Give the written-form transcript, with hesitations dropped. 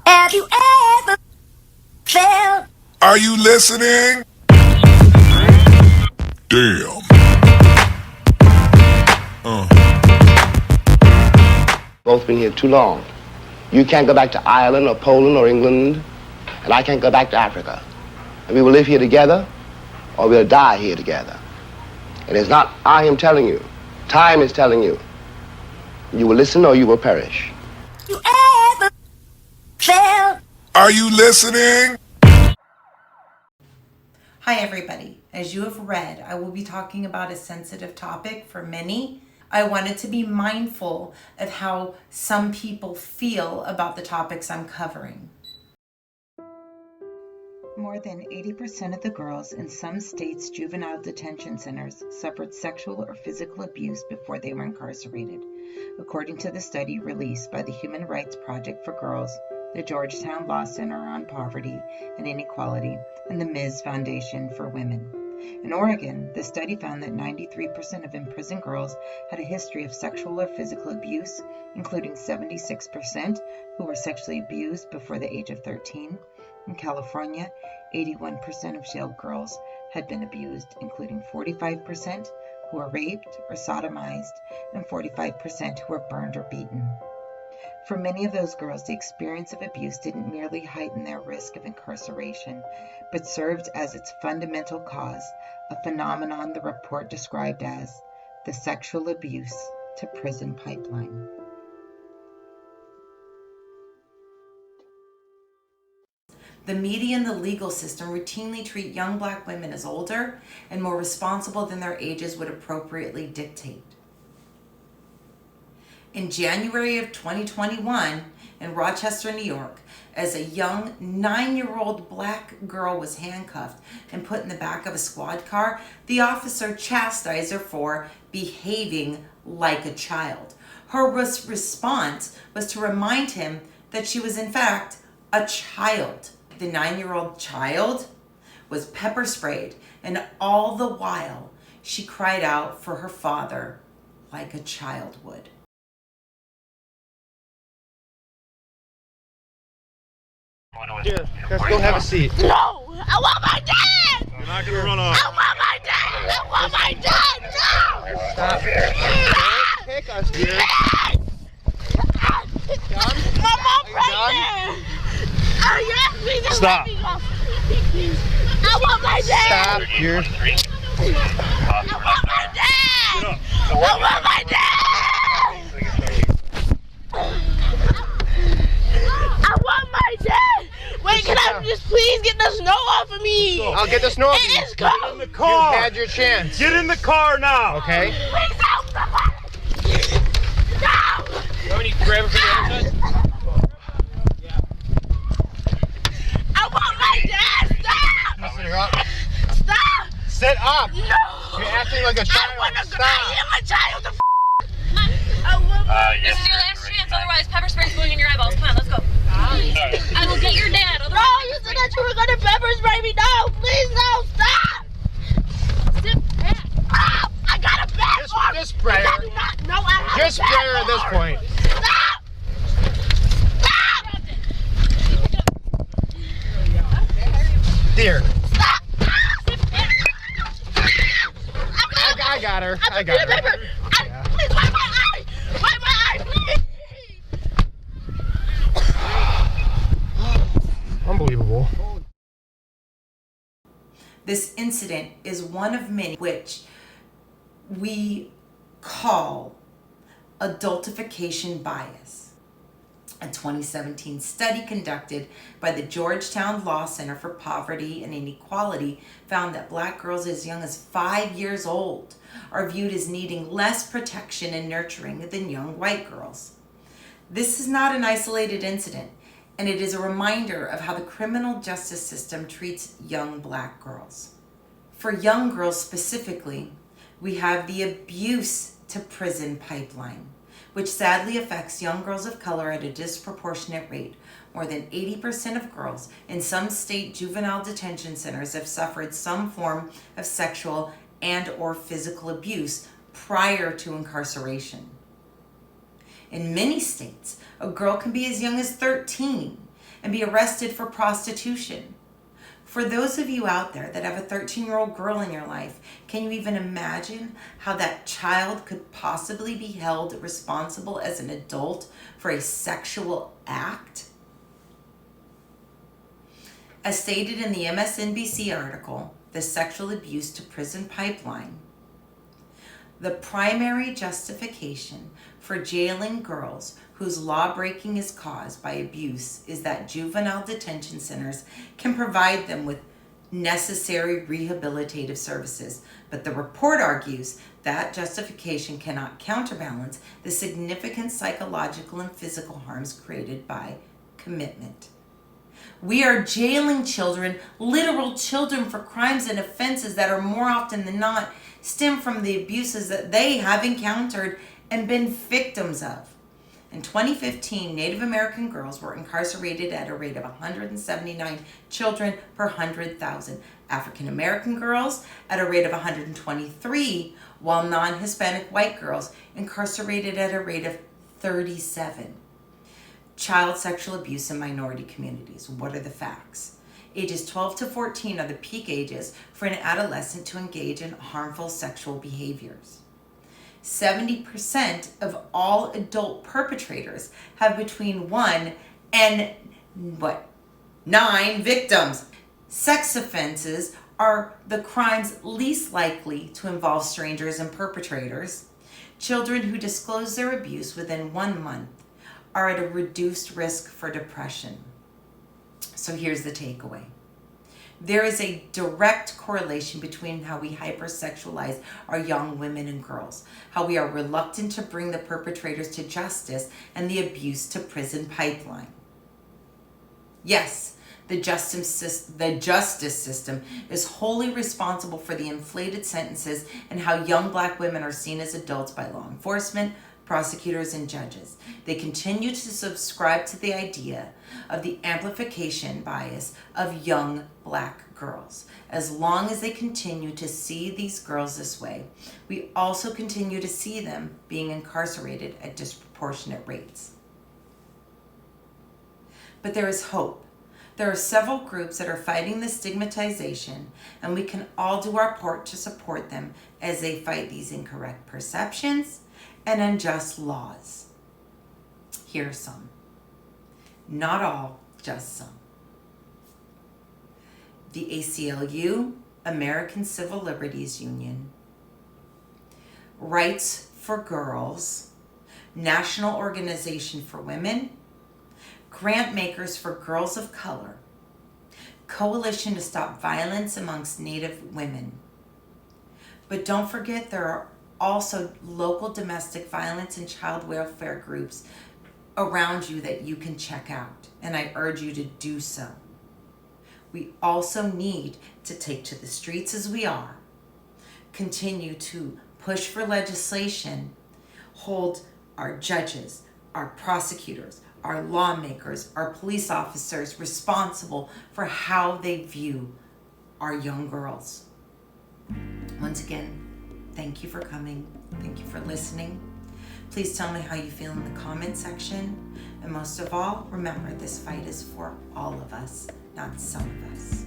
Have you ever felt? Are you listening? Damn. Both been here too long. You can't go back to Ireland or Poland or England, and I can't go back to Africa. And we will live here together, or we'll die here together. And it's not I am telling you. Time is telling you. You will listen or you will perish. You ever felt? Are you listening? Hi everybody. As you have read, I will be talking about a sensitive topic for many. I wanted to be mindful of how some people feel about the topics I'm covering. More than 80% of the girls in some states' juvenile detention centers suffered sexual or physical abuse before they were incarcerated, according to the study released by the Human Rights Project for Girls, the Georgetown Law Center on Poverty and Inequality, and the Ms. Foundation for Women. In Oregon, the study found that 93% of imprisoned girls had a history of sexual or physical abuse, including 76% who were sexually abused before the age of 13. In California, 81% of jailed girls had been abused, including 45% who were raped or sodomized and 45% who were burned or beaten. For many of those girls, the experience of abuse didn't merely heighten their risk of incarceration, but served as its fundamental cause, a phenomenon the report described as the sexual abuse to prison pipeline. The media and the legal system routinely treat young black women as older and more responsible than their ages would appropriately dictate. In January of 2021, in Rochester, New York, as a young 9-year-old black girl was handcuffed and put in the back of a squad car, the officer chastised her for behaving like a child. Her response was to remind him that she was in fact a child. The 9-year-old child was pepper sprayed, and all the while she cried out for her father like a child would. Here, let's go have a seat. No! I want my dad! You're not gonna run off. I want my dad! I want my dad! No! Stop. Don't kick us, dear. My mom pregnant! Oh, you asked me to Stop. let me go. I want my dad! Stop, dear. I want my dad! I want my dad! I want my dad! Wait, can I just please get the snow off of me? I'll get the snow off you. It's cold! In the car. You had your chance. Get in the car now. Okay. Please help somebody! No! You want me to grab it from the other side? I want my dad! Stop! Sit her up. Stop! Sit up. No! You're acting like a child. I wanna go. Stop. I am a child. I want my This is your last chance, otherwise pepper spray's going in your eyeballs. Come on, let's go. I will get your dad. No, you said that you were gonna pepper spray me. No, please, no, stop! Sit back. Oh, I got a bad arm. Just spray her. I do not know I have Just a bad spray her at this arm. point. Stop! Stop! Dear. Stop! I got her. I'm I got her. Pepper. Please wipe my eye. Wipe my eye, please. Unbelievable. This incident is one of many which we call adultification bias. A 2017 study conducted by the Georgetown Law Center for Poverty and Inequality found that black girls as young as 5 years old are viewed as needing less protection and nurturing than young white girls. This is not an isolated incident, and it is a reminder of how the criminal justice system treats young black girls. For young girls specifically, we have the abuse to prison pipeline, which sadly affects young girls of color at a disproportionate rate. More than 80% of girls in some state juvenile detention centers have suffered some form of sexual and or physical abuse prior to incarceration. In many states, a girl can be as young as 13 and be arrested for prostitution. For those of you out there that have a 13-year-old girl in your life, can you even imagine how that child could possibly be held responsible as an adult for a sexual act? As stated in the MSNBC article, The Sexual Abuse to Prison Pipeline, the primary justification for jailing girls whose law-breaking is caused by abuse is that juvenile detention centers can provide them with necessary rehabilitative services. But the report argues that justification cannot counterbalance the significant psychological and physical harms created by commitment. We are jailing children, literal children, for crimes and offenses that are more often than not stem from the abuses that they have encountered and been victims of. In 2015, Native American girls were incarcerated at a rate of 179 children per 100,000. African American girls at a rate of 123, while non-Hispanic white girls incarcerated at a rate of 37. Child sexual abuse in minority communities. What are the facts? Ages 12 to 14 are the peak ages for an adolescent to engage in harmful sexual behaviors. 70% of all adult perpetrators have between 1 and 9 victims. Sex offenses are the crimes least likely to involve strangers and perpetrators. Children who disclose their abuse within 1 month are at a reduced risk for depression. So here's the takeaway. There is a direct correlation between how we hypersexualize our young women and girls, how we are reluctant to bring the perpetrators to justice, and the abuse to prison pipeline. Yes, the justice system is wholly responsible for the inflated sentences and how young Black women are seen as adults by law enforcement, prosecutors, and judges. They continue to subscribe to the idea of the amplification bias of young Black girls. As long as they continue to see these girls this way, we also continue to see them being incarcerated at disproportionate rates. But there is hope. There are several groups that are fighting the stigmatization, and we can all do our part to support them as they fight these incorrect perceptions and unjust laws. Here are some. Not all, just some. The ACLU, American Civil Liberties Union, Rights for Girls, National Organization for Women, Grant Makers for Girls of Color, Coalition to Stop Violence Amongst Native Women. But don't forget, there are also local domestic violence and child welfare groups around you that you can check out, and I urge you to do so. We also need to take to the streets as we are, continue to push for legislation, hold our judges, our prosecutors, our lawmakers, our police officers responsible for how they view our young girls. Once again, thank you for coming. Thank you for listening. Please tell me how you feel in the comment section. And most of all, remember, this fight is for all of us, not some of us.